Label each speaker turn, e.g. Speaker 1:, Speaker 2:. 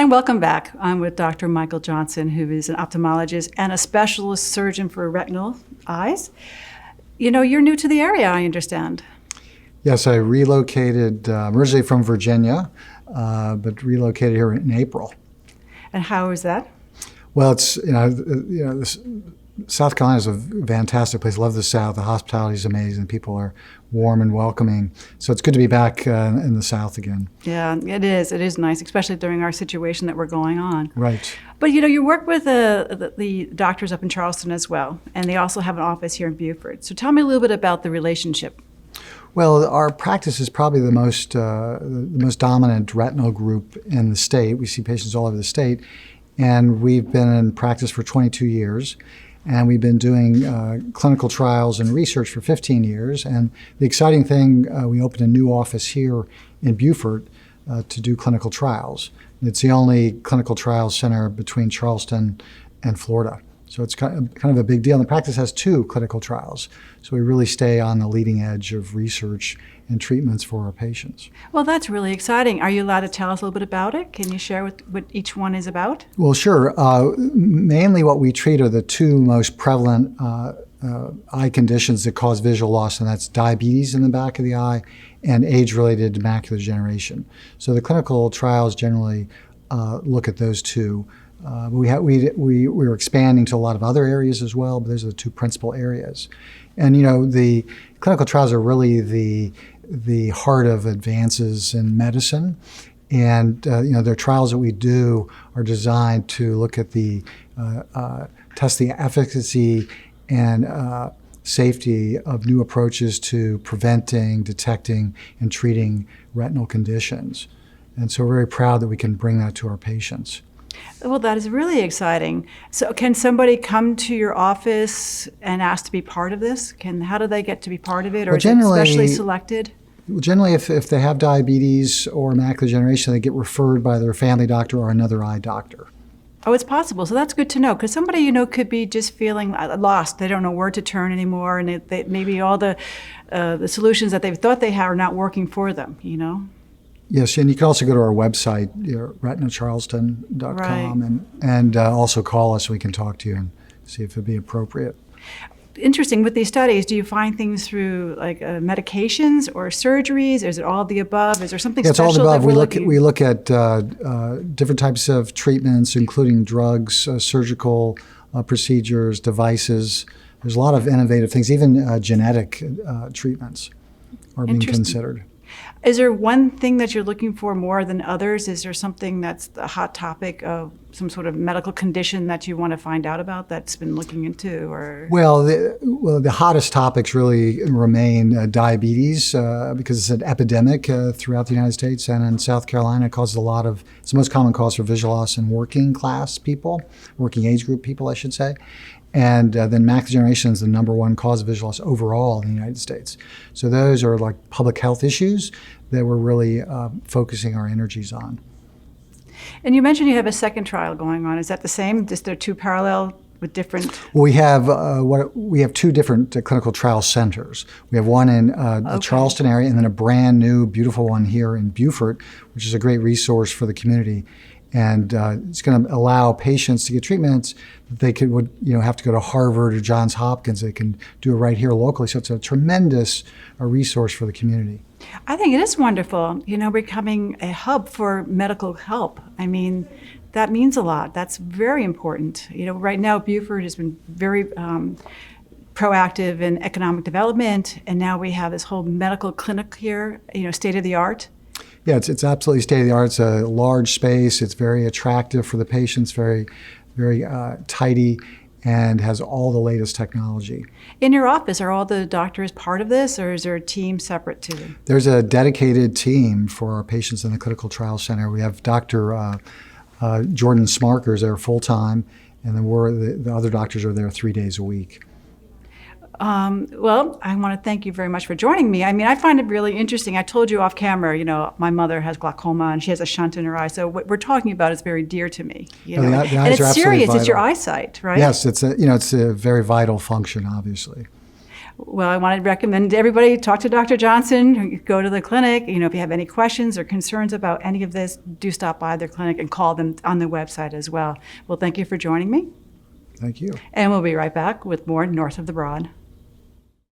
Speaker 1: And welcome back. I'm with Dr. Michael Johnson, who is an ophthalmologist and a specialist surgeon for retinal eyes. You know, you're new to the area, I understand.
Speaker 2: Yes, I relocated originally from Virginia, but relocated here in April.
Speaker 1: And how is that?
Speaker 2: Well, it's South Carolina is a fantastic place. I love the South. The hospitality is amazing. People are warm and welcoming. So it's good to be back in the South again.
Speaker 1: Yeah, it is. It is nice, especially during our situation that we're going on.
Speaker 2: Right.
Speaker 1: But you know, you work with the doctors up in Charleston as well, and they also have an office here in Beaufort. So tell me a little bit about the relationship.
Speaker 2: Well, our practice is probably the most dominant retinal group in the state. We see patients all over the state, and we've been in practice for 22 years. And we've been doing clinical trials and research for 15 years. And the exciting thing, we opened a new office here in Beaufort to do clinical trials. It's the only clinical trials center between Charleston and Florida. So it's kind of a big deal. And the practice has 2 clinical trials. So we really stay on the leading edge of research and treatments for our patients.
Speaker 1: Well, that's really exciting. Are you allowed to tell us a little bit about it? Can you share what each one is about?
Speaker 2: Well, sure. Mainly what we treat are the 2 most prevalent eye conditions that cause visual loss, and that's diabetes in the back of the eye and age-related macular degeneration. So the clinical trials generally look at those 2. We're expanding to a lot of other areas as well, but those are the 2 principal areas. And you know, the clinical trials are really the heart of advances in medicine. And you know, the trials that we do are designed to look at test the efficacy and safety of new approaches to preventing, detecting, and treating retinal conditions. And so we're very proud that we can bring that to our patients.
Speaker 1: Well, that is really exciting. So can somebody come to your office and ask to be part of this? How do they get to be part of it? Or is it specially selected?
Speaker 2: Generally, if they have diabetes or macular degeneration, they get referred by their family doctor or another eye doctor.
Speaker 1: Oh, it's possible. So that's good to know, because somebody, you know, could be just feeling lost. They don't know where to turn anymore, and maybe all the solutions that they thought they had are not working for them, you know?
Speaker 2: Yes, and you can also go to our website, retinacharleston.com,
Speaker 1: right.
Speaker 2: and also call us so we can talk to you and see if it'd be appropriate.
Speaker 1: Interesting. With these studies, do you find things through like medications or surgeries? Or is it all of the above? Is there something special?
Speaker 2: It's all the above.
Speaker 1: That
Speaker 2: we look at different types of treatments, including drugs, surgical procedures, devices. There's a lot of innovative things. Even genetic treatments are being considered.
Speaker 1: Is there one thing that you're looking for more than others? Is there something that's the hot topic of some sort of medical condition that you want to find out about that's been looking into? Or
Speaker 2: Well, the hottest topics really remain diabetes because it's an epidemic throughout the United States, and in South Carolina it causes it's the most common cause for visual loss in working class people, working age group people, I should say. And then macular degeneration is the #1 cause of visual loss overall in the United States. So those are like public health issues that we're really focusing our energies on.
Speaker 1: And you mentioned you have a second trial going on. Is that the same? Is there 2 parallel with different?
Speaker 2: Well, we have 2 different clinical trial centers. We have one in the Charleston area, and then a brand new, beautiful one here in Beaufort, which is a great resource for the community. And it's going to allow patients to get treatments that they would have to go to Harvard or Johns Hopkins. They can do it right here locally. So it's a tremendous resource for the community.
Speaker 1: I think it is wonderful, becoming a hub for medical help. I mean, that means a lot. That's very important. Right now Beaufort has been very proactive in economic development, and now we have this whole medical clinic here, state of the art.
Speaker 2: Yeah, it's absolutely state-of-the-art. It's a large space. It's very attractive for the patients, very, very tidy, and has all the latest technology.
Speaker 1: In your office, are all the doctors part of this, or is there a team separate to them?
Speaker 2: There's a dedicated team for our patients in the Clinical Trial Center. We have Dr. Jordan Smarkers there full-time, and then the other doctors are there 3 days a week.
Speaker 1: Well, I want to thank you very much for joining me. I mean, I find it really interesting. I told you off camera, my mother has glaucoma and she has a shunt in her eye. So what we're talking about is very dear to me.
Speaker 2: The eyes
Speaker 1: and it's
Speaker 2: are
Speaker 1: serious.
Speaker 2: vital.
Speaker 1: It's your eyesight, right?
Speaker 2: Yes, it's a very vital function, obviously.
Speaker 1: Well, I want to recommend everybody talk to Dr. Johnson, go to the clinic. If you have any questions or concerns about any of this, do stop by their clinic and call them on the website as well. Well, thank you for joining me.
Speaker 2: Thank you.
Speaker 1: And we'll be right back with more North of the Broad.